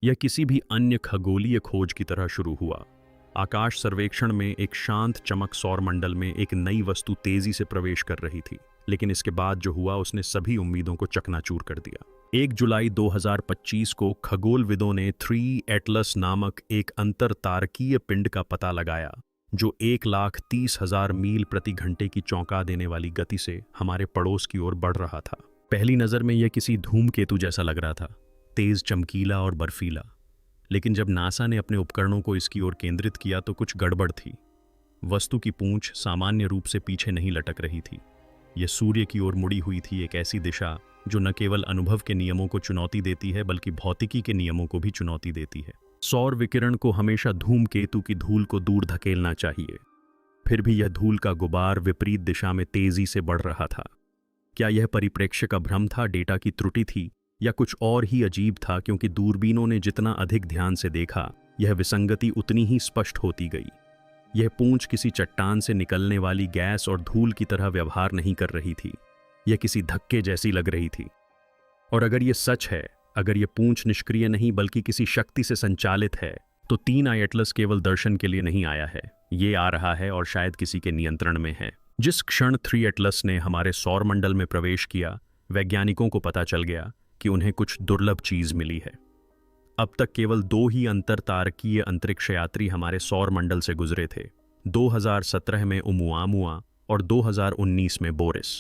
यह किसी भी अन्य खगोलीय खोज की तरह शुरू हुआ। आकाश सर्वेक्षण में एक शांत चमक सौरमंडल में एक नई वस्तु तेजी से प्रवेश कर रही थी, लेकिन इसके बाद जो हुआ उसने सभी उम्मीदों को चकनाचूर कर दिया। 1 जुलाई 2025 को खगोलविदों ने 3 एटलस नामक एक अंतरतारकीय पिंड का पता लगाया, जो 1,30,000 मील प्रति घंटे की चौंका देने वाली गति से हमारे पड़ोस की ओर बढ़ रहा था। पहली नज़र में यह किसी धूमकेतु जैसा लग रहा था, तेज, चमकीला और बर्फीला। लेकिन जब नासा ने अपने उपकरणों को इसकी ओर केंद्रित किया तो कुछ गड़बड़ थी। वस्तु की पूंछ सामान्य रूप से पीछे नहीं लटक रही थी। यह सूर्य की ओर मुड़ी हुई थी, एक ऐसी दिशा जो न केवल अनुभव के नियमों को चुनौती देती है बल्कि भौतिकी के नियमों को भी चुनौती देती है। सौर विकिरण को हमेशा धूमकेतु की धूल को दूर धकेलना चाहिए, फिर भी यह धूल का गुबार विपरीत दिशा में तेजी से बढ़ रहा था। क्या यह परिप्रेक्ष्य का भ्रम था, डेटा की त्रुटि थी, या कुछ और ही अजीब था? क्योंकि दूरबीनों ने जितना अधिक ध्यान से देखा, यह विसंगति उतनी ही स्पष्ट होती गई। यह पूंछ किसी चट्टान से निकलने वाली गैस और धूल की तरह व्यवहार नहीं कर रही थी, यह किसी धक्के जैसी लग रही थी। और अगर यह सच है, अगर यह पूंछ निष्क्रिय नहीं बल्कि किसी शक्ति से संचालित है, तो 3 आई एटलस केवल दर्शन के लिए नहीं आया है, ये आ रहा है और शायद किसी के नियंत्रण में है। जिस क्षण 3 एटलस ने हमारे सौरमंडल में प्रवेश किया, वैज्ञानिकों को पता चल गया कि उन्हें कुछ दुर्लभ चीज मिली है। अब तक केवल 2 ही अंतरतारकीय अंतरिक्ष यात्री हमारे सौरमंडल से गुजरे थे, 2017 में ओमुआमुआ और 2019 में बोरिस।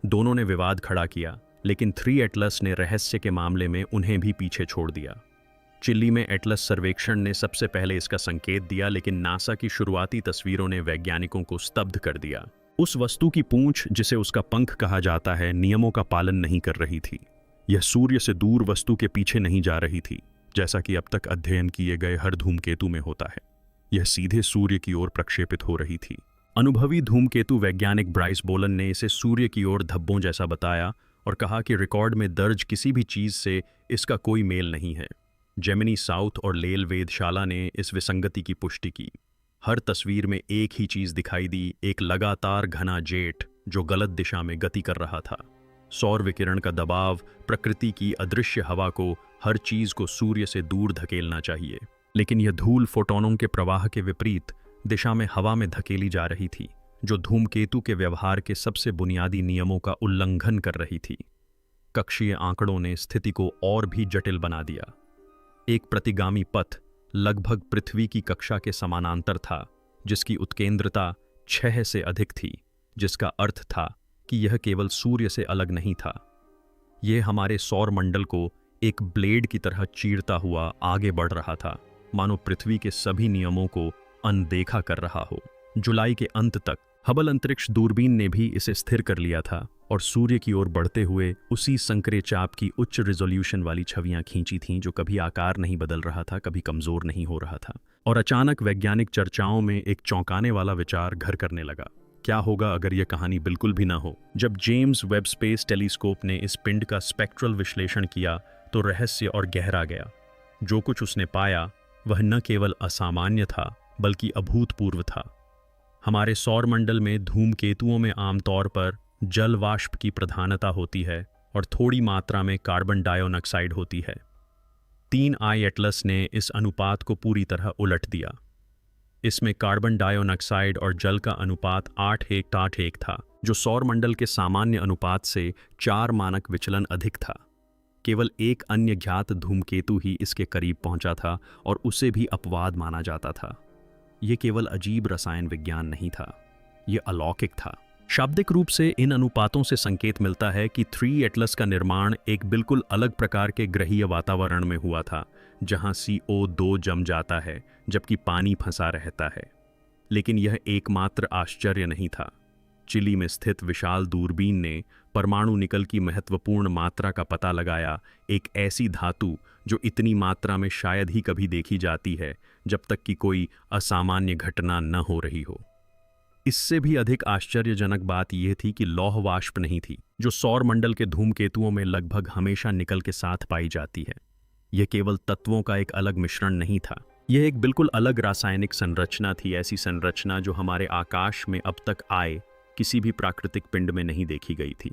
दोनों ने विवाद खड़ा किया, लेकिन 3 एटलस ने रहस्य के मामले में उन्हें भी पीछे छोड़ दिया। चिली में एटलस सर्वेक्षण ने सबसे पहले इसका संकेत दिया, लेकिन नासा की शुरुआती तस्वीरों ने वैज्ञानिकों को स्तब्ध कर दिया। उस वस्तु की पूंछ, जिसे उसका पंख कहा जाता है, नियमों का पालन नहीं कर रही थी। यह सूर्य से दूर वस्तु के पीछे नहीं जा रही थी, जैसा कि अब तक अध्ययन किए गए हर धूमकेतु में होता है। यह सीधे सूर्य की ओर प्रक्षेपित हो रही थी। अनुभवी धूमकेतु वैज्ञानिक ब्राइस बोलन ने इसे सूर्य की ओर धब्बों जैसा बताया और कहा कि रिकॉर्ड में दर्ज किसी भी चीज से इसका कोई मेल नहीं है। जेमिनी साउथ और लेल वेधशाला ने इस विसंगति की पुष्टि की। हर तस्वीर में एक ही चीज दिखाई दी, एक लगातार घना जेट जो गलत दिशा में गति कर रहा था। सौर विकिरण का दबाव प्रकृति की अदृश्य हवा को, हर चीज को सूर्य से दूर धकेलना चाहिए, लेकिन यह धूल फोटोनों के प्रवाह के विपरीत दिशा में हवा में धकेली जा रही थी, जो धूमकेतु के व्यवहार के सबसे बुनियादी नियमों का उल्लंघन कर रही थी। कक्षीय आंकड़ों ने स्थिति को और भी जटिल बना दिया। एक प्रतिगामी पथ लगभग पृथ्वी की कक्षा के समानांतर था, जिसकी उत्केंद्रता 6 से अधिक थी, जिसका अर्थ था कि यह केवल सूर्य से अलग नहीं था। यह हमारे सौरमंडल को एक ब्लेड की तरह चीरता हुआ आगे बढ़ रहा था, मानो पृथ्वी के सभी नियमों को अनदेखा कर रहा हो। जुलाई के अंत तक हबल अंतरिक्ष दूरबीन ने भी इसे स्थिर कर लिया था और सूर्य की ओर बढ़ते हुए उसी संकरे चाप की उच्च रिजोल्यूशन वाली छवियां खींची थीं, जो कभी आकार नहीं बदल रहा था, कभी कमजोर नहीं हो रहा था। और अचानक वैज्ञानिक चर्चाओं में एक चौंकाने वाला विचार घर करने लगा। क्या होगा अगर यह कहानी बिल्कुल भी ना हो? जब जेम्स वेब स्पेस टेलीस्कोप ने इस पिंड का स्पेक्ट्रल विश्लेषण किया तो रहस्य और गहरा गया। जो कुछ उसने पाया वह न केवल असामान्य था बल्कि अभूतपूर्व था। हमारे सौरमंडल में धूमकेतुओं में आमतौर पर जल वाष्प की प्रधानता होती है और थोड़ी मात्रा में कार्बन डाइऑक्साइड होती है। 3 आई एटलस ने इस अनुपात को पूरी तरह उलट दिया। इसमें कार्बन डाइऑक्साइड और जल का अनुपात 8:1 था, जो सौरमंडल के सामान्य अनुपात से 4 मानक विचलन अधिक था। केवल एक अन्य ज्ञात धूमकेतु ही इसके करीब पहुंचा था और उसे भी अपवाद माना जाता था। यह केवल अजीब रसायन विज्ञान नहीं था, यह अलौकिक था। शाब्दिक रूप से इन अनुपातों से संकेत मिलता है कि 3 एटलस का निर्माण एक बिल्कुल अलग प्रकार के ग्रहीय वातावरण में हुआ था, जहां CO2 जम जाता है जबकि पानी फंसा रहता है। लेकिन यह एकमात्र आश्चर्य नहीं था। चिली में स्थित विशाल दूरबीन ने परमाणु निकल की महत्वपूर्ण मात्रा का पता लगाया, एक ऐसी धातु जो इतनी मात्रा में शायद ही कभी देखी जाती है जब तक कि कोई असामान्य घटना न हो रही हो। इससे भी अधिक आश्चर्यजनक बात यह थी कि लौह वाष्प नहीं थी, जो सौरमंडल के धूमकेतुओं में लगभग हमेशा निकल के साथ पाई जाती है। यह केवल तत्वों का एक अलग मिश्रण नहीं था, यह एक बिल्कुल अलग रासायनिक संरचना थी, ऐसी संरचना जो हमारे आकाश में अब तक आए किसी भी प्राकृतिक पिंड में नहीं देखी गई थी।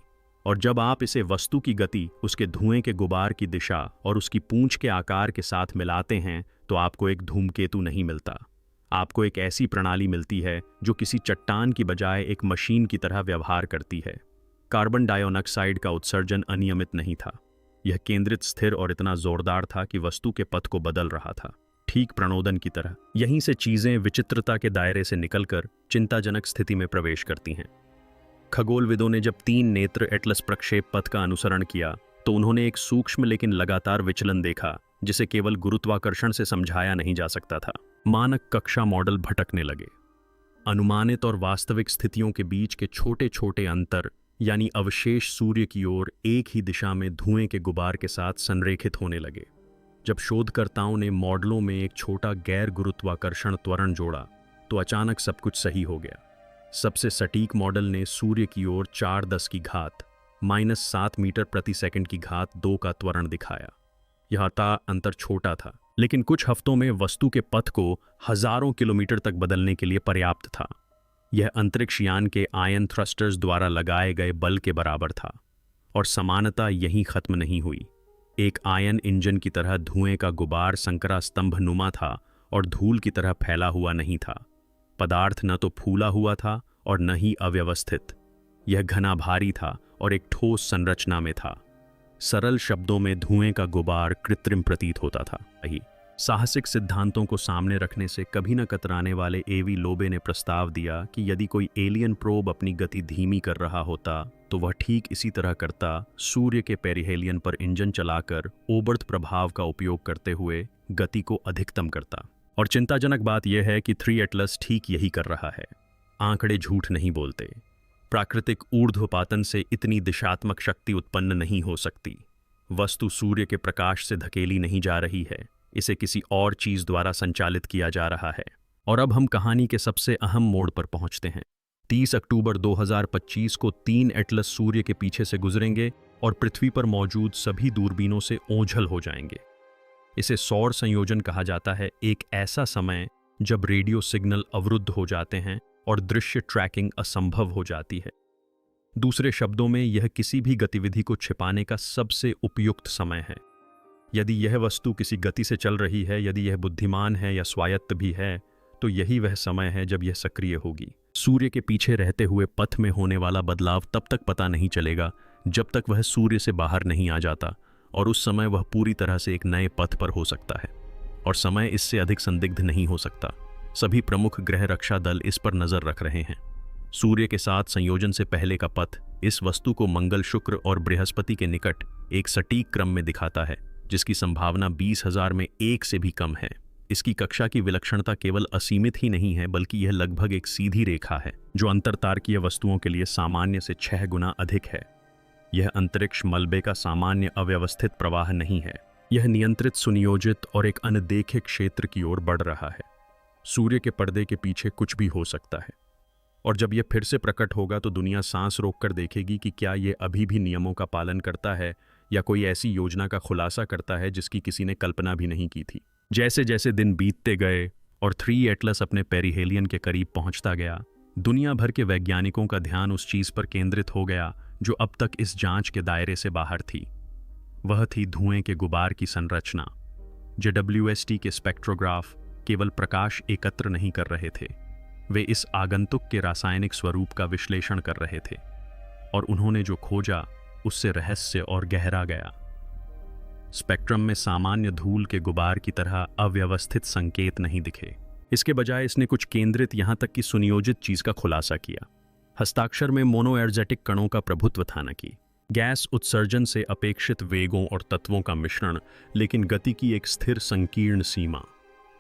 और जब आप इसे वस्तु की गति, उसके धुएं के गुबार की दिशा और उसकी पूंछ के आकार के साथ मिलाते हैं तो आपको एक धूमकेतु नहीं मिलता। आपको एक ऐसी प्रणाली मिलती है जो किसी चट्टान की बजाय एक मशीन की तरह व्यवहार करती है। कार्बन डाइऑक्साइड का उत्सर्जन अनियमित नहीं था। यह केंद्रित, स्थिर और इतना जोरदार था कि वस्तु के पथ को बदल रहा था, ठीक प्रणोदन की तरह। यहीं से चीजें विचित्रता के दायरे से निकलकर चिंताजनक स्थिति में प्रवेश करती हैं। खगोलविदों ने जब 3 नेत्र एटलस प्रक्षेप पथ का अनुसरण किया तो उन्होंने एक सूक्ष्म लेकिन लगातार विचलन देखा जिसे केवल गुरुत्वाकर्षण से समझाया नहीं जा सकता था। मानक कक्षा मॉडल भटकने लगे। अनुमानित और वास्तविक स्थितियों के बीच के छोटे छोटे अंतर, यानी अवशेष सूर्य की ओर एक ही दिशा में धुएं के गुबार के साथ संरेखित होने लगे। जब शोधकर्ताओं ने मॉडलों में एक छोटा गैर गुरुत्वाकर्षण त्वरण जोड़ा तो अचानक सब कुछ सही हो गया। सबसे सटीक मॉडल ने सूर्य की ओर 4×10 की घात -7 मीटर प्रति सेकंड की घात 2 का त्वरण दिखाया। यह अंतर छोटा था, लेकिन कुछ हफ्तों में वस्तु के पथ को हजारों किलोमीटर तक बदलने के लिए पर्याप्त था। यह अंतरिक्ष यान के आयन थ्रस्टर्स द्वारा लगाए गए बल के बराबर था। और समानता यहीं खत्म नहीं हुई। एक आयन इंजन की तरह धुएं का गुबार संकरा स्तंभ नुमा था और धूल की तरह फैला हुआ नहीं था। पदार्थ न तो फूला हुआ था और न ही अव्यवस्थित। यह घना भारी था और एक ठोस संरचना में था। सरल शब्दों में धुएं का गुबार कृत्रिम प्रतीत होता था। वही साहसिक सिद्धांतों को सामने रखने से कभी न कतराने वाले एवी लोबे ने प्रस्ताव दिया कि यदि कोई एलियन प्रोब अपनी गति धीमी कर रहा होता तो वह ठीक इसी तरह करता, सूर्य के पेरिहेलियन पर इंजन चलाकर ओबर्ट प्रभाव का उपयोग करते हुए गति को अधिकतम करता। और चिंताजनक बात यह है कि 3 एटलस ठीक यही कर रहा है। आंकड़े झूठ नहीं बोलते। प्राकृतिक ऊर्ध्वपातन से इतनी दिशात्मक शक्ति उत्पन्न नहीं हो सकती। वस्तु सूर्य के प्रकाश से धकेली नहीं जा रही है, इसे किसी और चीज द्वारा संचालित किया जा रहा है। और अब हम कहानी के सबसे अहम मोड़ पर पहुंचते हैं। 30 अक्टूबर 2025 को 3 एटलस सूर्य के पीछे से गुजरेंगे और पृथ्वी पर मौजूद सभी दूरबीनों से ओझल हो जाएंगे। इसे सौर संयोजन कहा जाता है, एक ऐसा समय जब रेडियो सिग्नल अवरुद्ध हो जाते हैं और दृश्य ट्रैकिंग असंभव हो जाती है। दूसरे शब्दों में, यह किसी भी गतिविधि को छिपाने का सबसे उपयुक्त समय है। यदि यह वस्तु किसी गति से चल रही है, यदि यह बुद्धिमान है या स्वायत्त भी है, तो यही वह समय है जब यह सक्रिय होगी। सूर्य के पीछे रहते हुए पथ में होने वाला बदलाव तब तक पता नहीं चलेगा जब तक वह सूर्य से बाहर नहीं आ जाता, और उस समय वह पूरी तरह से एक नए पथ पर हो सकता है और समय इससे अधिक संदिग्ध नहीं हो सकता। सभी प्रमुख ग्रह रक्षा दल इस पर नजर रख रहे हैं। सूर्य के साथ संयोजन से पहले का पथ इस वस्तु को मंगल, शुक्र और बृहस्पति के निकट एक सटीक क्रम में दिखाता है, जिसकी संभावना 20,000 में 1 से भी कम है। इसकी कक्षा की विलक्षणता केवल असीमित ही नहीं है, बल्कि यह लगभग एक सीधी रेखा है जो अंतरतारकीय वस्तुओं के लिए सामान्य से 6 गुना अधिक है। यह अंतरिक्ष मलबे का सामान्य अव्यवस्थित प्रवाह नहीं है। यह नियंत्रित, सुनियोजित और एक अनदेखे क्षेत्र की ओर बढ़ रहा है। सूर्य के पर्दे के पीछे कुछ भी हो सकता है, और जब यह फिर से प्रकट होगा तो दुनिया सांस रोककर देखेगी कि क्या यह अभी भी नियमों का पालन करता है या कोई ऐसी योजना का खुलासा करता है जिसकी किसी ने कल्पना भी नहीं की थी। जैसे जैसे दिन बीतते गए और 3 एटलस अपने पेरिहेलियन के करीब पहुंचता गया, दुनिया भर के वैज्ञानिकों का ध्यान उस चीज पर केंद्रित हो गया जो अब तक इस जांच के दायरे से बाहर थी। वह थी धुएं के गुबार की संरचना। JWST के स्पेक्ट्रोग्राफ केवल प्रकाश एकत्र नहीं कर रहे थे, वे इस आगंतुक के रासायनिक स्वरूप का विश्लेषण कर रहे थे, और उन्होंने जो खोजा उससे रहस्य और गहरा गया। स्पेक्ट्रम में सामान्य धूल के गुबार की तरह अव्यवस्थित संकेत नहीं दिखे। इसके बजाय इसने कुछ केंद्रित, यहां तक कि सुनियोजित चीज का खुलासा किया। हस्ताक्षर में मोनोएर्जेटिक कणों का प्रभुत्व था, न कि गैस उत्सर्जन से अपेक्षित वेगों और तत्वों का मिश्रण, लेकिन गति की एक स्थिर संकीर्ण सीमा।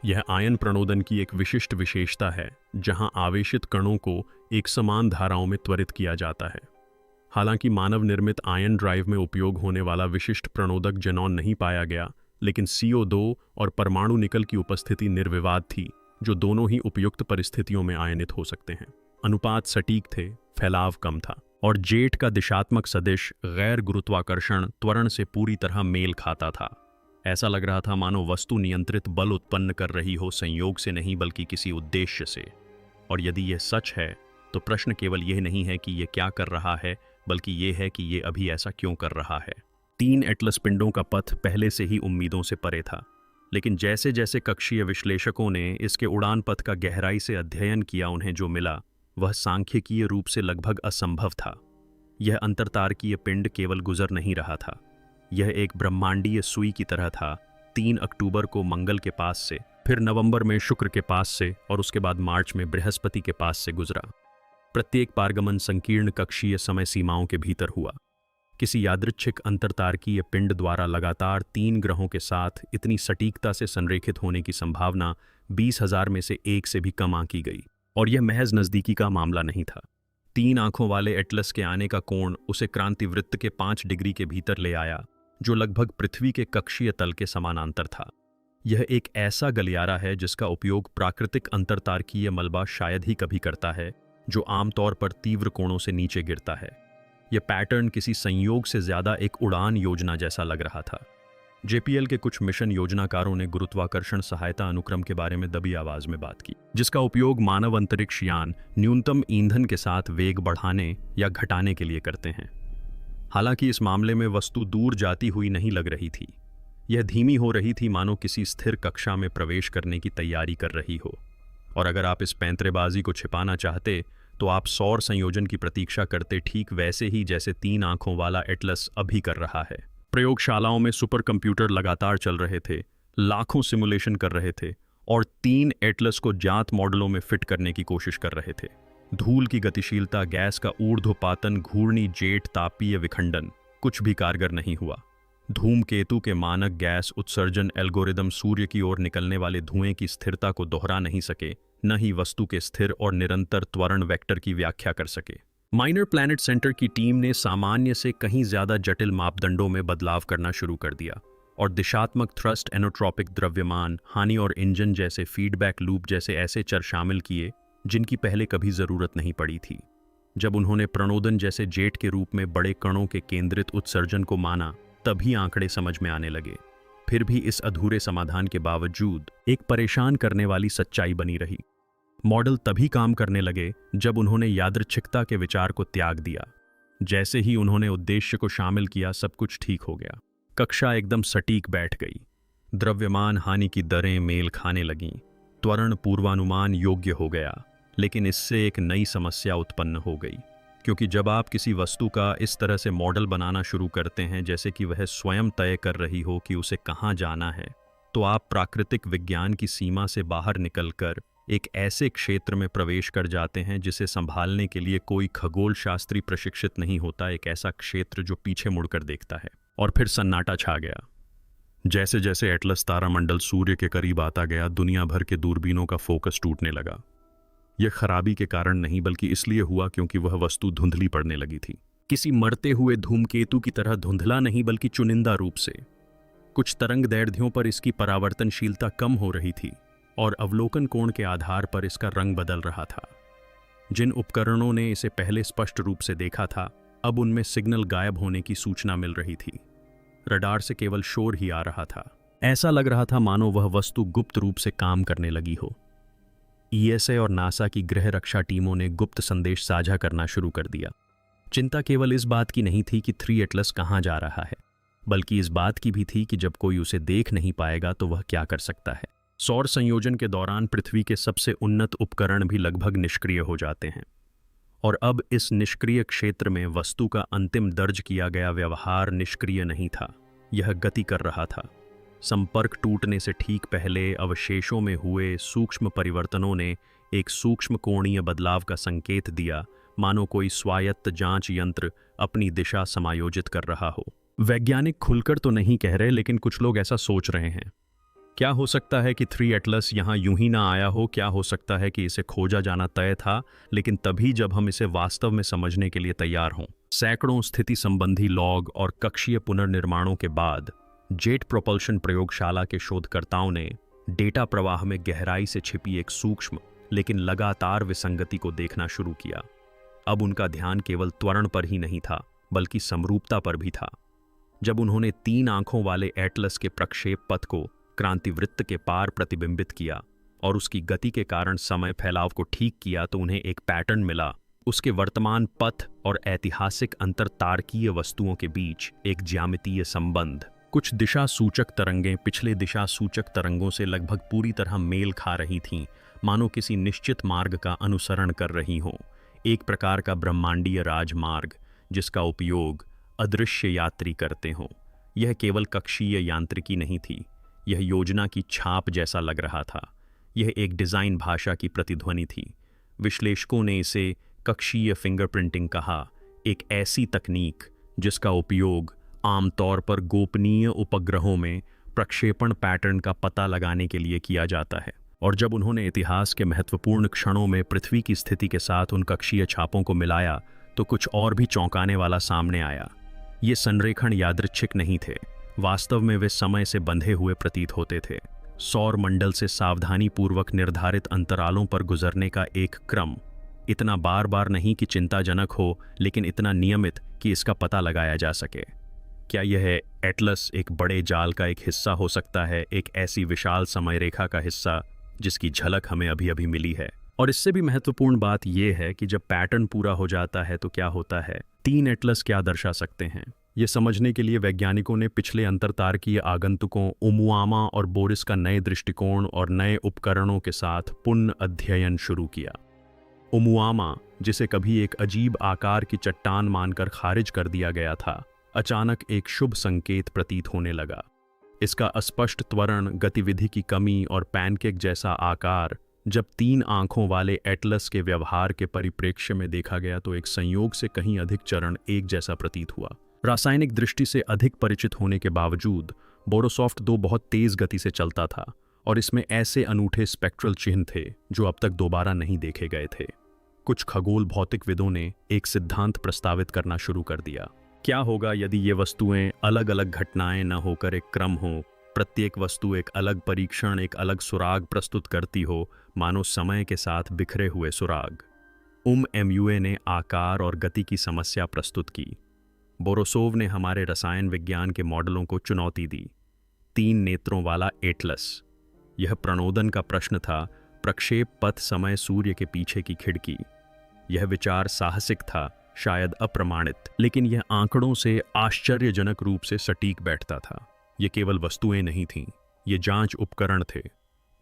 यह आयन प्रणोदन की एक विशिष्ट विशेषता है, जहां आवेशित कणों को एक समान धाराओं में त्वरित किया जाता है। हालांकि मानव निर्मित आयन ड्राइव में उपयोग होने वाला विशिष्ट प्रणोदक जेनॉन नहीं पाया गया, लेकिन CO2 और परमाणु निकल की उपस्थिति निर्विवाद थी, जो दोनों ही उपयुक्त परिस्थितियों में आयनित हो सकते हैं। अनुपात सटीक थे, फैलाव कम था, और जेट का दिशात्मक सदिश गैर गुरुत्वाकर्षण त्वरण से पूरी तरह मेल खाता था। ऐसा लग रहा था मानो वस्तु नियंत्रित बल उत्पन्न कर रही हो, संयोग से नहीं बल्कि किसी उद्देश्य से। और यदि यह सच है तो प्रश्न केवल यह नहीं है कि यह क्या कर रहा है, बल्कि ये है कि ये अभी ऐसा क्यों कर रहा है। 3 एटलस पिंडों का पथ पहले से ही उम्मीदों से परे था, लेकिन जैसे जैसे कक्षीय विश्लेषकों ने इसके उड़ान पथ का गहराई से अध्ययन किया, उन्हें जो मिला वह सांख्यिकीय रूप से लगभग असंभव था। यह अंतरतारकीय पिंड केवल गुजर नहीं रहा था, यह एक ब्रह्मांडीय सुई की तरह था। 3 अक्टूबर को मंगल के पास से, फिर नवंबर में शुक्र के पास से और उसके बाद मार्च में बृहस्पति के पास से गुजरा। प्रत्येक पारगमन संकीर्ण कक्षीय समय सीमाओं के भीतर हुआ। किसी यादृच्छिक अंतरतारकीय पिंड द्वारा लगातार 3 ग्रहों के साथ इतनी सटीकता से संरेखित होने की संभावना 20,000 में से 1 से भी कम आंकी गई, और यह महज नज़दीकी का मामला नहीं था। 3 आंखों वाले एटलस के आने का कोण उसे क्रांति वृत्त के 5 डिग्री के भीतर ले आया, जो लगभग पृथ्वी के कक्षीय तल के समानांतर था। यह एक ऐसा गलियारा है जिसका उपयोग प्राकृतिक अंतरतारकीय मलबा शायद ही कभी करता है, जो आमतौर पर तीव्र कोणों से नीचे गिरता है। यह पैटर्न किसी संयोग से ज्यादा एक उड़ान योजना जैसा लग रहा था। जेपीएल के कुछ मिशन योजनाकारों ने गुरुत्वाकर्षण सहायता अनुक्रम के बारे में दबी आवाज में बात की, जिसका उपयोग मानव अंतरिक्ष यान न्यूनतम ईंधन के साथ वेग बढ़ाने या घटाने के लिए करते हैं। हालांकि इस मामले में वस्तु दूर जाती हुई नहीं लग रही थी, यह धीमी हो रही थी, मानो किसी स्थिर कक्षा में प्रवेश करने की तैयारी कर रही हो। और अगर आप इस पैंतरेबाजी को छिपाना चाहते तो आप सौर संयोजन की प्रतीक्षा करते, ठीक वैसे ही जैसे 3 आंखों वाला एटलस अभी कर रहा है। प्रयोगशालाओं में सुपर कंप्यूटर लगातार चल रहे थे, लाखों सिमुलेशन कर रहे थे और 3 एटलस को ज्ञात मॉडलों में फिट करने की कोशिश कर रहे थे। धूल की गतिशीलता, गैस का ऊर्ध्वपातन, घूर्णी जेट तापीय विखंडन, कुछ भी कारगर नहीं हुआ। धूमकेतु के मानक गैस उत्सर्जन एल्गोरिदम सूर्य की ओर निकलने वाले धुएं की स्थिरता को दोहरा नहीं सके, न ही वस्तु के स्थिर और निरंतर त्वरण वेक्टर की व्याख्या कर सके। माइनर प्लैनेट सेंटर की टीम ने सामान्य से कहीं ज्यादा जटिल मापदंडों में बदलाव करना शुरू कर दिया और दिशात्मक थ्रस्ट, एनोट्रॉपिक द्रव्यमान हानि और इंजन जैसे फीडबैक लूप जैसे ऐसे चर शामिल किए जिनकी पहले कभी जरूरत नहीं पड़ी थी। जब उन्होंने प्रणोदन जैसे जेट के रूप में बड़े कणों के केंद्रित उत्सर्जन को माना, तभी आंकड़े समझ में आने लगे। फिर भी इस अधूरे समाधान के बावजूद एक परेशान करने वाली सच्चाई बनी रही। मॉडल तभी काम करने लगे जब उन्होंने यादृच्छिकता के विचार को त्याग दिया। जैसे ही उन्होंने उद्देश्य को शामिल किया, सब कुछ ठीक हो गया। कक्षा एकदम सटीक बैठ गई, द्रव्यमान हानि की दरें मेल खाने लगीं, त्वरण पूर्वानुमान योग्य हो गया। लेकिन इससे एक नई समस्या उत्पन्न हो गई, क्योंकि जब आप किसी वस्तु का इस तरह से मॉडल बनाना शुरू करते हैं जैसे कि वह स्वयं तय कर रही हो कि उसे कहाँ जाना है, तो आप प्राकृतिक विज्ञान की सीमा से बाहर निकलकर एक ऐसे क्षेत्र में प्रवेश कर जाते हैं जिसे संभालने के लिए कोई खगोल शास्त्री प्रशिक्षित नहीं होता। एक ऐसा क्षेत्र जो पीछे मुड़कर देखता है। और फिर सन्नाटा छा गया। जैसे जैसे एटलस तारामंडल सूर्य के करीब आता गया, दुनिया भर के दूरबीनों का फोकस टूटने लगा। यह खराबी के कारण नहीं, बल्कि इसलिए हुआ क्योंकि वह वस्तु धुंधली पड़ने लगी थी। किसी मरते हुए धूमकेतु की तरह धुंधला नहीं, बल्कि चुनिंदा रूप से। कुछ तरंग दैर्ध्यों पर इसकी परावर्तनशीलता कम हो रही थी और अवलोकन कोण के आधार पर इसका रंग बदल रहा था। जिन उपकरणों ने इसे पहले स्पष्ट रूप से देखा था, अब उनमें सिग्नल गायब होने की सूचना मिल रही थी। रडार से केवल शोर ही आ रहा था। ऐसा लग रहा था मानो वह वस्तु गुप्त रूप से काम करने लगी हो। ईएसए और नासा की गृह रक्षा टीमों ने गुप्त संदेश साझा करना शुरू कर दिया। चिंता केवल इस बात की नहीं थी कि 3 एटलस कहाँ जा रहा है, बल्कि इस बात की भी थी कि जब कोई उसे देख नहीं पाएगा तो वह क्या कर सकता है। सौर संयोजन के दौरान पृथ्वी के सबसे उन्नत उपकरण भी लगभग निष्क्रिय हो जाते हैं, और अब इस निष्क्रिय क्षेत्र में वस्तु का अंतिम दर्ज किया गया व्यवहार निष्क्रिय नहीं था, यह गति कर रहा था। संपर्क टूटने से ठीक पहले अवशेषों में हुए सूक्ष्म परिवर्तनों ने एक सूक्ष्म कोणीय बदलाव का संकेत दिया, मानो कोई स्वायत्त जांच यंत्र अपनी दिशा समायोजित कर रहा हो। वैज्ञानिक खुलकर तो नहीं कह रहे, लेकिन कुछ लोग ऐसा सोच रहे हैं। क्या हो सकता है कि 3 एटलस यहाँ यूं ही ना आया हो? क्या हो सकता है कि इसे खोजा जाना तय था, लेकिन तभी जब हम इसे वास्तव में समझने के लिए तैयार हों। सैकड़ों स्थिति संबंधी लॉग और कक्षीय पुनर्निर्माणों के बाद जेट प्रोपल्शन प्रयोगशाला के शोधकर्ताओं ने डेटा प्रवाह में गहराई से छिपी एक सूक्ष्म लेकिन लगातार विसंगति को देखना शुरू किया। अब उनका ध्यान केवल त्वरण पर ही नहीं था, बल्कि समरूपता पर भी था। जब उन्होंने 3 आंखों वाले एटलस के प्रक्षेप पथ को क्रांति वृत्त के पार प्रतिबिंबित किया और उसकी गति के कारण समय फैलाव को ठीक किया, तो उन्हें एक पैटर्न मिला। उसके वर्तमान पथ और ऐतिहासिक अंतरतारकीय वस्तुओं के बीच एक ज्यामितीय संबंध। कुछ दिशा सूचक तरंगें पिछले दिशा सूचक तरंगों से लगभग पूरी तरह मेल खा रही थीं, मानो किसी निश्चित मार्ग का अनुसरण कर रही हों, एक प्रकार का ब्रह्मांडीय राजमार्ग जिसका उपयोग अदृश्य यात्री करते हों। यह केवल कक्षीय यांत्रिकी नहीं थी, यह योजना की छाप जैसा लग रहा था। यह एक डिज़ाइन भाषा की प्रतिध्वनि थी। विश्लेषकों ने इसे कक्षीय फिंगरप्रिंटिंग कहा, एक ऐसी तकनीक जिसका उपयोग आमतौर पर गोपनीय उपग्रहों में प्रक्षेपण पैटर्न का पता लगाने के लिए किया जाता है। और जब उन्होंने इतिहास के महत्वपूर्ण क्षणों में पृथ्वी की स्थिति के साथ उन कक्षीय छापों को मिलाया तो कुछ और भी चौंकाने वाला सामने आया। ये संरेखण यादृच्छिक नहीं थे, वास्तव में वे समय से बंधे हुए प्रतीत होते थे। सौर मंडल से सावधानीपूर्वक निर्धारित अंतरालों पर गुजरने का एक क्रम, इतना बार बार नहीं कि चिंताजनक हो, लेकिन इतना नियमित कि इसका पता लगाया जा सके। क्या यह एटलस एक बड़े जाल का एक हिस्सा हो सकता है, एक ऐसी विशाल समय रेखा का हिस्सा जिसकी झलक हमें अभी अभी मिली है? और इससे भी महत्वपूर्ण बात यह है कि जब पैटर्न पूरा हो जाता है तो क्या होता है? 3 एटलस क्या दर्शा सकते हैं? ये समझने के लिए वैज्ञानिकों ने पिछले अंतरतारकीय आगंतुकों ओमुआमा और बोरिस का नए दृष्टिकोण और नए उपकरणों के साथ पुनः अध्ययन शुरू किया। ओमुआमा, जिसे कभी एक अजीब आकार की चट्टान मानकर खारिज कर दिया गया था, अचानक एक शुभ संकेत प्रतीत होने लगा। इसका अस्पष्ट त्वरण, गतिविधि की कमी और पैनकेक जैसा आकार जब 3 आंखों वाले एटलस के व्यवहार के परिप्रेक्ष्य में देखा गया तो एक संयोग से कहीं अधिक चरण एक जैसा प्रतीत हुआ। रासायनिक दृष्टि से अधिक परिचित होने के बावजूद बोरोसॉफ्ट 2 बहुत तेज गति से चलता था और इसमें ऐसे अनूठे स्पेक्ट्रल चिन्ह थे जो अब तक दोबारा नहीं देखे गए थे। कुछ खगोल भौतिकविदों ने एक सिद्धांत प्रस्तावित करना शुरू कर दिया। क्या होगा यदि ये वस्तुएं अलग अलग घटनाएं न होकर एक क्रम हो? प्रत्येक वस्तु एक अलग परीक्षण, एक अलग सुराग प्रस्तुत करती हो, मानो समय के साथ बिखरे हुए सुराग। एमयूए ने आकार और गति की समस्या प्रस्तुत की। बोरोसोव ने हमारे रसायन विज्ञान के मॉडलों को चुनौती दी। 3 नेत्रों वाला एटलस। यह प्रणोदन का प्रश्न था, प्रक्षेप पथ समय सूर्य के पीछे की खिड़की। यह विचार साहसिक था, शायद अप्रमाणित, लेकिन यह आंकड़ों से आश्चर्यजनक रूप से सटीक बैठता था। ये केवल वस्तुएं नहीं थीं, ये जांच उपकरण थे।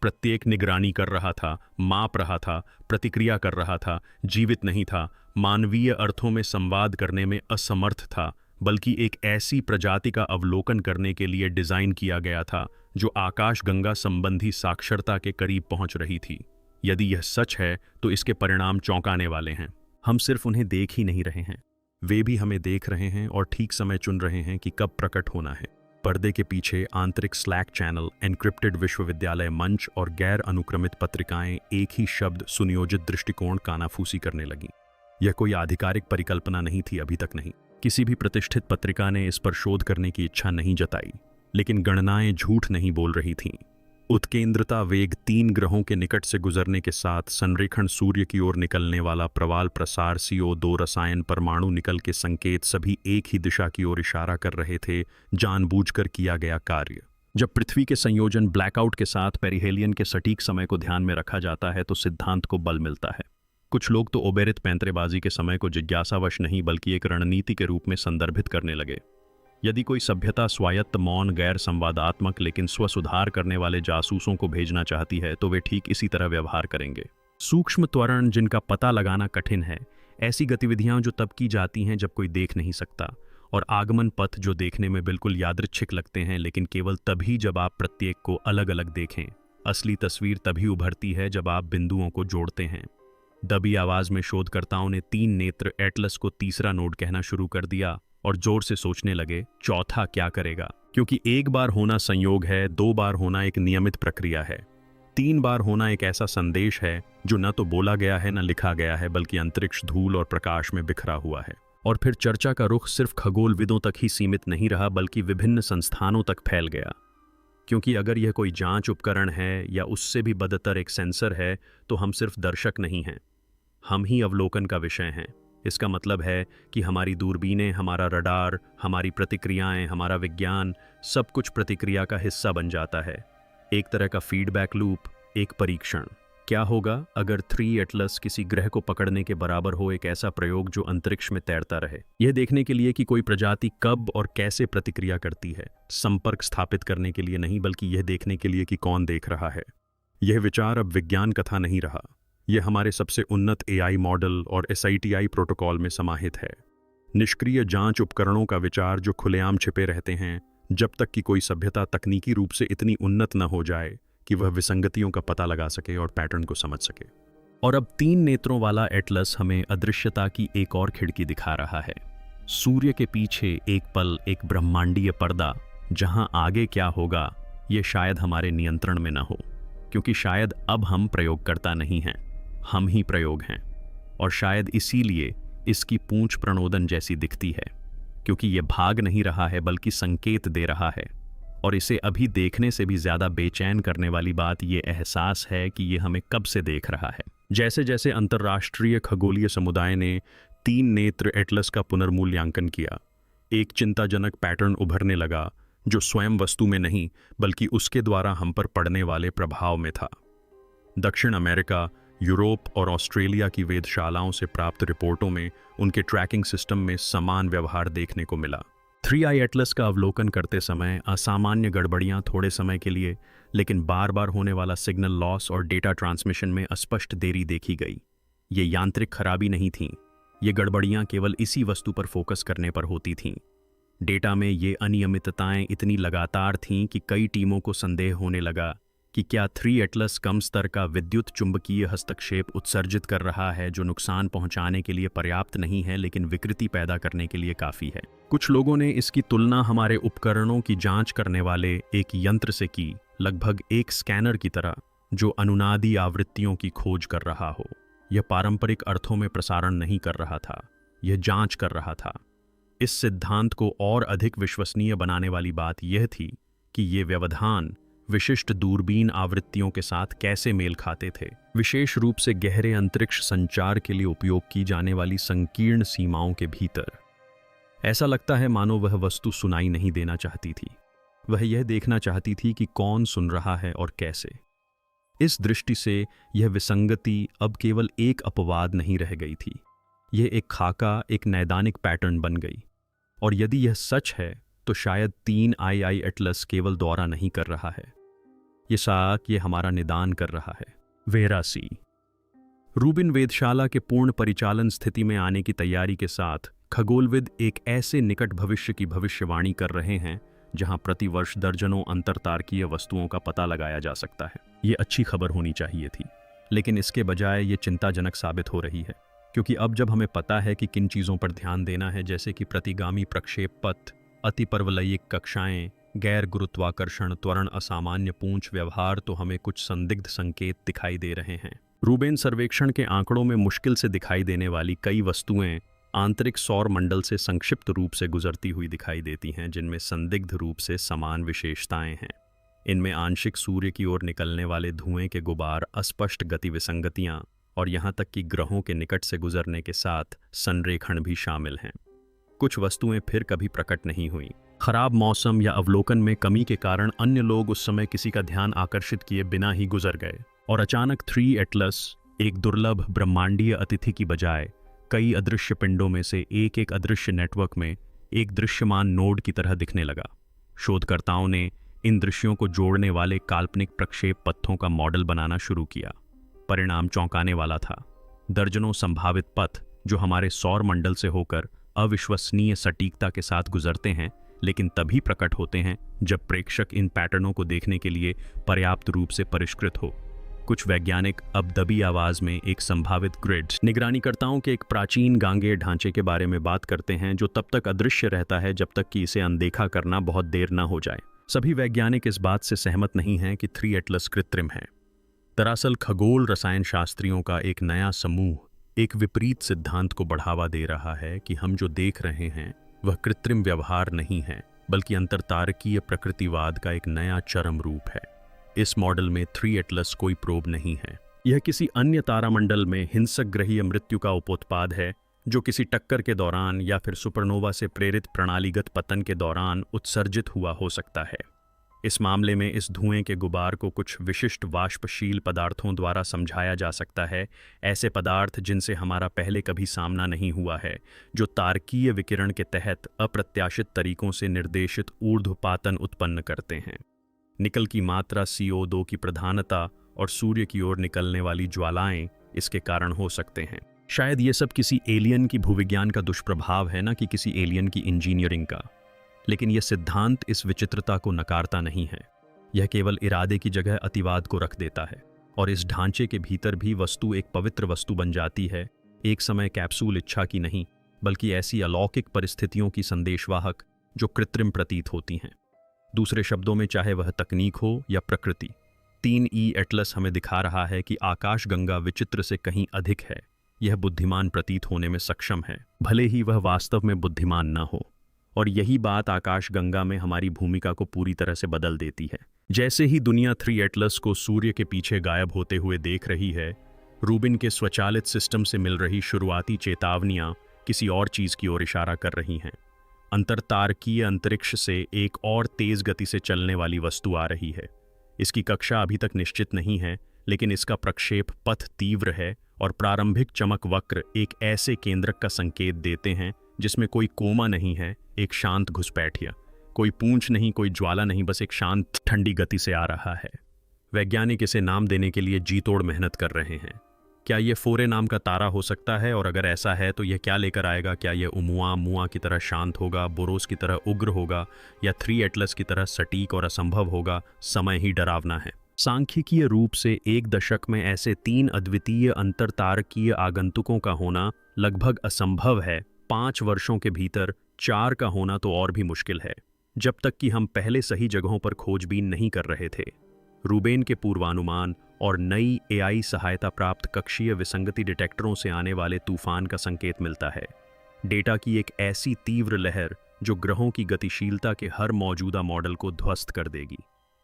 प्रत्येक निगरानी कर रहा था, माप रहा था, प्रतिक्रिया कर रहा था, जीवित नहीं था, मानवीय अर्थों में संवाद करने में असमर्थ था, बल्कि एक ऐसी प्रजाति का अवलोकन करने के लिए डिजाइन किया गया था जो आकाशगंगा संबंधी साक्षरता के करीब पहुंच रही थी। यदि यह सच है तो इसके परिणाम चौंकाने वाले हैं। हम सिर्फ उन्हें देख ही नहीं रहे हैं, वे भी हमें देख रहे हैं और ठीक समय चुन रहे हैं कि कब प्रकट होना है। पर्दे के पीछे आंतरिक स्लैक चैनल, एन्क्रिप्टेड विश्वविद्यालय मंच और गैर अनुक्रमित पत्रिकाएं एक ही शब्द, सुनियोजित दृष्टिकोण कानाफूसी करने लगीं। यह कोई आधिकारिक परिकल्पना नहीं थी, अभी तक नहीं। किसी भी प्रतिष्ठित पत्रिका ने इस पर शोध करने की इच्छा नहीं जताई, लेकिन गणनाएं झूठ नहीं बोल रही थीं। उत्केंद्रता वेग 3 ग्रहों के निकट से गुजरने के साथ संरेखण सूर्य की ओर निकलने वाला प्रवाल प्रसार CO2 रसायन परमाणु निकल के संकेत सभी एक ही दिशा की ओर इशारा कर रहे थे। जानबूझकर किया गया कार्य। जब पृथ्वी के संयोजन ब्लैकआउट के साथ पेरिहेलियन के सटीक समय को ध्यान में रखा जाता है तो सिद्धांत को बल मिलता है। कुछ लोग तो ओबेरित पैंतरेबाजी के समय को जिज्ञासावश नहीं बल्कि एक रणनीति के रूप में संदर्भित करने लगे। यदि कोई सभ्यता स्वायत्त, मौन, गैर संवादात्मक लेकिन स्वसुधार करने वाले जासूसों को भेजना चाहती है तो वे ठीक इसी तरह व्यवहार करेंगे। सूक्ष्म त्वरण जिनका पता लगाना कठिन है, ऐसी गतिविधियां जो तब की जाती हैं जब कोई देख नहीं सकता, और आगमन पथ जो देखने में बिल्कुल यादृच्छिक लगते हैं लेकिन केवल तभी जब आप प्रत्येक को अलग अलग देखें। असली तस्वीर तभी उभरती है जब आप बिंदुओं को जोड़ते हैं। दबी आवाज में शोधकर्ताओं ने 3 नेत्र एटलस को तीसरा नोड कहना शुरू कर दिया और जोर से सोचने लगे, चौथा क्या करेगा? क्योंकि एक बार होना संयोग है, 2 बार होना एक नियमित प्रक्रिया है, 3 बार होना एक ऐसा संदेश है जो न तो बोला गया है न लिखा गया है बल्कि अंतरिक्ष, धूल और प्रकाश में बिखरा हुआ है। और फिर चर्चा का रुख सिर्फ खगोलविदों तक ही सीमित नहीं रहा बल्कि विभिन्न संस्थानों तक फैल गया। क्योंकि अगर यह कोई जांच उपकरण है या उससे भी बदतर एक सेंसर है तो हम सिर्फ दर्शक नहीं हैं, हम ही अवलोकन का विषय हैं। इसका मतलब है कि हमारी दूरबीनें, हमारा रडार, हमारी प्रतिक्रियाएं, हमारा विज्ञान, सब कुछ प्रतिक्रिया का हिस्सा बन जाता है। एक तरह का फीडबैक लूप, एक परीक्षण। क्या होगा अगर 3 एटलस किसी ग्रह को पकड़ने के बराबर हो, एक ऐसा प्रयोग जो अंतरिक्ष में तैरता रहे, यह देखने के लिए कि कोई प्रजाति कब और कैसे प्रतिक्रिया करती है, संपर्क स्थापित करने के लिए नहीं, बल्कि यह देखने के लिए कि कौन देख रहा है। यह विचार अब विज्ञान कथा नहीं रहा, यह हमारे सबसे उन्नत AI मॉडल और SITI प्रोटोकॉल में समाहित है। निष्क्रिय जांच उपकरणों का विचार जो खुलेआम छिपे रहते हैं जब तक कि कोई सभ्यता तकनीकी रूप से इतनी उन्नत न हो जाए कि वह विसंगतियों का पता लगा सके और पैटर्न को समझ सके। और अब 3 नेत्रों वाला एटलस हमें अदृश्यता की एक और खिड़की दिखा रहा है। सूर्य के पीछे एक पल, एक ब्रह्मांडीय पर्दा, जहां आगे क्या होगा ये शायद हमारे नियंत्रण में न हो, क्योंकि शायद अब हम प्रयोगकर्ता नहीं हैं, हम ही प्रयोग हैं। और शायद इसीलिए इसकी पूंछ प्रणोदन जैसी दिखती है, क्योंकि ये भाग नहीं रहा है बल्कि संकेत दे रहा है। और इसे अभी देखने से भी ज्यादा बेचैन करने वाली बात ये एहसास है कि ये हमें कब से देख रहा है। जैसे जैसे अंतर्राष्ट्रीय खगोलीय समुदाय ने 3 नेत्र एटलस का पुनर्मूल्यांकन किया, एक चिंताजनक पैटर्न उभरने लगा जो स्वयं वस्तु में नहीं बल्कि उसके द्वारा हम पर पड़ने वाले प्रभाव में था। दक्षिण अमेरिका, यूरोप और ऑस्ट्रेलिया की वेधशालाओं से प्राप्त रिपोर्टों में उनके ट्रैकिंग सिस्टम में समान व्यवहार देखने को मिला। 3i एटलस का अवलोकन करते समय असामान्य गड़बड़ियां थोड़े समय के लिए, लेकिन बार बार होने वाला सिग्नल लॉस और डेटा ट्रांसमिशन में अस्पष्ट देरी देखी गई। ये यांत्रिक खराबी नहीं थी, ये गड़बड़ियां केवल इसी वस्तु पर फोकस करने पर होती थीं। डेटा में ये अनियमितताएं इतनी लगातार थीं कि कई टीमों को संदेह होने लगा कि क्या 3 एटलस कम स्तर का विद्युत चुंबकीय हस्तक्षेप उत्सर्जित कर रहा है जो नुकसान पहुंचाने के लिए पर्याप्त नहीं है लेकिन विकृति पैदा करने के लिए काफी है। कुछ लोगों ने इसकी तुलना हमारे उपकरणों की जांच करने वाले एक यंत्र से की, लगभग एक स्कैनर की तरह जो अनुनादी आवृत्तियों की खोज कर रहा हो। यह पारंपरिक अर्थों में प्रसारण नहीं कर रहा था, यह जांच कर रहा था। इस सिद्धांत को और अधिक विश्वसनीय बनाने वाली बात यह थी कि ये व्यवधान विशिष्ट दूरबीन आवृत्तियों के साथ कैसे मेल खाते थे, विशेष रूप से गहरे अंतरिक्ष संचार के लिए उपयोग की जाने वाली संकीर्ण सीमाओं के भीतर। ऐसा लगता है मानो वह वस्तु सुनाई नहीं देना चाहती थी, वह यह देखना चाहती थी कि कौन सुन रहा है और कैसे। इस दृष्टि से यह विसंगति अब केवल एक अपवाद नहीं रह गई थी, यह एक खाका, एक नैदानिक पैटर्न बन गई। और यदि यह सच है तो शायद 3i एटलस केवल दौरा नहीं कर रहा है, ये हमारा निदान कर रहा है। वेरासी रूबिन वेधशाला के पूर्ण परिचालन स्थिति में आने की तैयारी के साथ खगोलविद एक ऐसे निकट भविष्य की भविष्यवाणी कर रहे हैं जहां प्रतिवर्ष दर्जनों अंतरतारकीय वस्तुओं का पता लगाया जा सकता है। ये अच्छी खबर होनी चाहिए थी, लेकिन इसके बजाय ये चिंताजनक साबित हो रही है, क्योंकि अब जब हमें पता है कि किन चीज़ों पर ध्यान देना है, जैसे कि प्रतिगामी प्रक्षेप पथ, अतिपर्वलयिक कक्षाएं, गैर गुरुत्वाकर्षण त्वरण, असामान्य पूंछ व्यवहार, तो हमें कुछ संदिग्ध संकेत दिखाई दे रहे हैं। रूबेन सर्वेक्षण के आंकड़ों में मुश्किल से दिखाई देने वाली कई वस्तुएं आंतरिक सौर मंडल से संक्षिप्त रूप से गुजरती हुई दिखाई देती हैं, जिनमें संदिग्ध रूप से समान विशेषताएं हैं। इनमें आंशिक सूर्य की ओर निकलने वाले धुएं के गुबार, अस्पष्ट गति विसंगतियां और यहां तक कि ग्रहों के निकट से गुजरने के साथ संरेखण भी शामिल हैं। कुछ वस्तुएं फिर कभी प्रकट नहीं हुई। खराब मौसम या अवलोकन में कमी के कारण अन्य लोग उस समय किसी का ध्यान आकर्षित किए बिना ही गुजर गए, और अचानक 3 एटलस एक दुर्लभ ब्रह्मांडीय अतिथि की बजाय कई अदृश्य पिंडों में से एक अदृश्य नेटवर्क में एक दृश्यमान नोड की तरह दिखने लगा। शोधकर्ताओं ने इन दृश्यों को जोड़ने वाले काल्पनिक प्रक्षेप पथों का मॉडल बनाना शुरू किया। परिणाम चौंकाने वाला था। दर्जनों संभावित पथ जो हमारे सौर मंडल से होकर अविश्वसनीय सटीकता के साथ गुजरते हैं, लेकिन तभी प्रकट होते हैं जब प्रेक्षक इन पैटर्नों को देखने के लिए पर्याप्त रूप से परिष्कृत हो। कुछ वैज्ञानिक अब दबी आवाज में एक संभावित ग्रिड निगरानीकर्ताओं के एक प्राचीन गांगेय ढांचे के बारे में बात करते हैं, जो तब तक अदृश्य रहता है जब तक कि इसे अनदेखा करना बहुत देर न हो जाए। सभी वैज्ञानिक इस बात से सहमत नहीं हैं कि 3 एटलस कृत्रिम है। दरअसल खगोल रसायन शास्त्रियों का एक नया समूह एक विपरीत सिद्धांत को बढ़ावा दे रहा है कि हम जो देख रहे हैं वह कृत्रिम व्यवहार नहीं है, बल्कि अंतरतारकीय प्रकृतिवाद का एक नया चरम रूप है। इस मॉडल में 3 एटलस कोई प्रोब नहीं है, यह किसी अन्य तारामंडल में हिंसक ग्रहीय मृत्यु का उपोत्पाद है, जो किसी टक्कर के दौरान या फिर सुपरनोवा से प्रेरित प्रणालीगत पतन के दौरान उत्सर्जित हुआ हो सकता है। इस मामले में इस धुएं के गुबार को कुछ विशिष्ट वाष्पशील पदार्थों द्वारा समझाया जा सकता है, ऐसे पदार्थ जिनसे हमारा पहले कभी सामना नहीं हुआ है, जो तारकीय विकिरण के तहत अप्रत्याशित तरीकों से निर्देशित ऊर्ध्वपातन उत्पन्न करते हैं। निकल की मात्रा CO2 की प्रधानता और सूर्य की ओर निकलने वाली ज्वालाएं इसके कारण हो सकते हैं। शायद ये सब किसी एलियन की भूविज्ञान का दुष्प्रभाव है, ना कि किसी एलियन की इंजीनियरिंग का। लेकिन यह सिद्धांत इस विचित्रता को नकारता नहीं है। यह केवल इरादे की जगह अतिवाद को रख देता है, और इस ढांचे के भीतर भी वस्तु एक पवित्र वस्तु बन जाती है, एक समय कैप्सूल इच्छा की नहीं, बल्कि ऐसी अलौकिक परिस्थितियों की संदेशवाहक जो कृत्रिम प्रतीत होती हैं। दूसरे शब्दों में, चाहे वह तकनीक हो या प्रकृति, 3E एटलस हमें दिखा रहा है कि आकाशगंगा विचित्र से कहीं अधिक है। यह बुद्धिमान प्रतीत होने में सक्षम है, भले ही वह वास्तव में बुद्धिमान न हो। और यही बात आकाशगंगा में हमारी भूमिका को पूरी तरह से बदल देती है। जैसे ही दुनिया 3 एटलस को सूर्य के पीछे गायब होते हुए देख रही है, रूबिन के स्वचालित सिस्टम से मिल रही शुरुआती चेतावनियां किसी और चीज की ओर इशारा कर रही हैं। अंतरतारकीय अंतरिक्ष से एक और तेज गति से चलने वाली वस्तु आ रही है। इसकी कक्षा अभी तक निश्चित नहीं है, लेकिन इसका प्रक्षेप पथ तीव्र है और प्रारंभिक चमक वक्र एक ऐसे केंद्रक का संकेत देते हैं जिसमें कोई कोमा नहीं है, एक शांत घुसपैठिया, कोई पूंछ नहीं, कोई ज्वाला नहीं, बस एक शांत ठंडी गति से आ रहा है। वैज्ञानिक इसे नाम देने के लिए जी तोड़ मेहनत कर रहे हैं। क्या यह फोरे नाम का तारा हो सकता है? और अगर ऐसा है तो यह क्या लेकर आएगा? क्या यह मुआ की तरह शांत होगा, बोरोस की तरह उग्र होगा, या 3 एटलस की तरह सटीक और असंभव होगा? समय ही डरावना है। सांख्यिकीय रूप से एक दशक में ऐसे 3 अद्वितीय अंतरतारकीय आगंतुकों का होना लगभग असंभव है। 5 वर्षों के भीतर 4 का होना तो और भी मुश्किल है, जब तक कि हम पहले सही जगहों पर खोजबीन नहीं कर रहे थे। रूबेन के पूर्वानुमान और नई AI सहायता प्राप्त कक्षीय विसंगति डिटेक्टरों से आने वाले तूफान का संकेत मिलता है। डेटा की एक ऐसी तीव्र लहर जो ग्रहों की गतिशीलता के हर मौजूदा मॉडल को ध्वस्त कर देगी।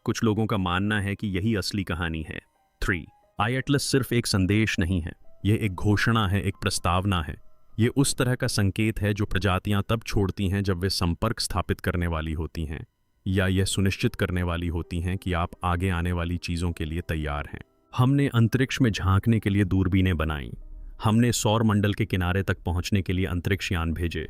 कुछ लोगों का मानना है कि यही असली कहानी है। 3 एटलस सिर्फ एक संदेश नहीं है, यह एक घोषणा है, एक प्रस्तावना है। ये उस तरह का संकेत है जो प्रजातियां तब छोड़ती हैं जब वे संपर्क स्थापित करने वाली होती हैं, या यह सुनिश्चित करने वाली होती हैं कि आप आगे आने वाली चीज़ों के लिए तैयार हैं। हमने अंतरिक्ष में झांकने के लिए दूरबीनें बनाई, हमने सौर मंडल के किनारे तक पहुंचने के लिए अंतरिक्ष यान भेजे,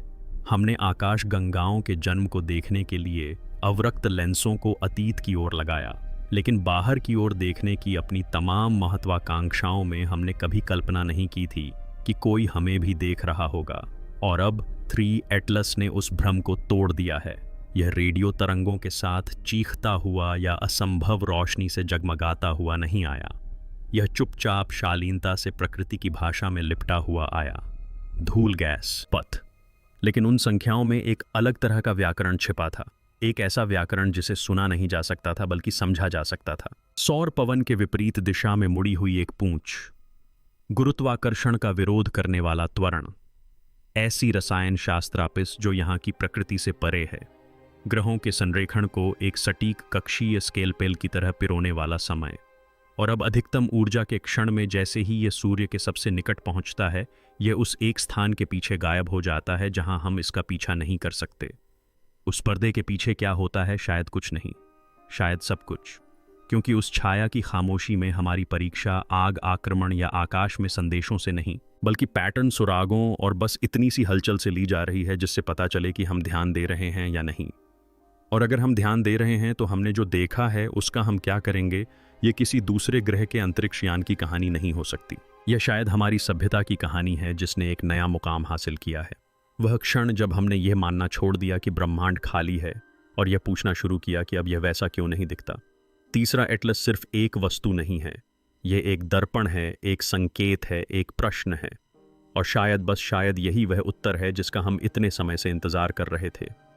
हमने आकाश गंगाओं के जन्म को देखने के लिए अवरक्त लेंसों को अतीत की ओर लगाया, लेकिन बाहर की ओर देखने की अपनी तमाम महत्वाकांक्षाओं में हमने कभी कल्पना नहीं की थी कि कोई हमें भी देख रहा होगा। और अब 3 एटलस ने उस भ्रम को तोड़ दिया है। यह रेडियो तरंगों के साथ चीखता हुआ या असंभव रोशनी से जगमगाता हुआ नहीं आया। यह चुपचाप शालीनता से प्रकृति की भाषा में लिपटा हुआ आया। धूल, गैस, पथ। लेकिन उन संख्याओं में एक अलग तरह का व्याकरण छिपा था, एक ऐसा व्याकरण जिसे सुना नहीं जा सकता था बल्कि समझा जा सकता था। सौर पवन के विपरीत दिशा में मुड़ी हुई एक पूंछ, गुरुत्वाकर्षण का विरोध करने वाला त्वरण, ऐसी रसायन शास्त्रापिस जो यहाँ की प्रकृति से परे है, ग्रहों के संरेखण को एक सटीक कक्षीय स्केलपेल की तरह पिरोने वाला समय। और अब अधिकतम ऊर्जा के क्षण में जैसे ही यह सूर्य के सबसे निकट पहुंचता है, यह उस एक स्थान के पीछे गायब हो जाता है जहां हम इसका पीछा नहीं कर सकते। उस पर्दे के पीछे क्या होता है? शायद कुछ नहीं, शायद सब कुछ, क्योंकि उस छाया की खामोशी में हमारी परीक्षा आग आक्रमण या आकाश में संदेशों से नहीं, बल्कि पैटर्न, सुरागों और बस इतनी सी हलचल से ली जा रही है जिससे पता चले कि हम ध्यान दे रहे हैं या नहीं। और अगर हम ध्यान दे रहे हैं तो हमने जो देखा है उसका हम क्या करेंगे, ये किसी दूसरे ग्रह के अंतरिक्ष यान की कहानी नहीं हो सकती। यह शायद हमारी सभ्यता की कहानी है जिसने एक नया मुकाम हासिल किया है। वह क्षण जब हमने यह मानना छोड़ दिया कि ब्रह्मांड खाली है और यह पूछना शुरू किया कि अब यह वैसा क्यों नहीं दिखता। तीसरा एटलस सिर्फ एक वस्तु नहीं है, यह एक दर्पण है, एक संकेत है, एक प्रश्न है। और शायद, बस शायद, यही वह उत्तर है जिसका हम इतने समय से इंतजार कर रहे थे।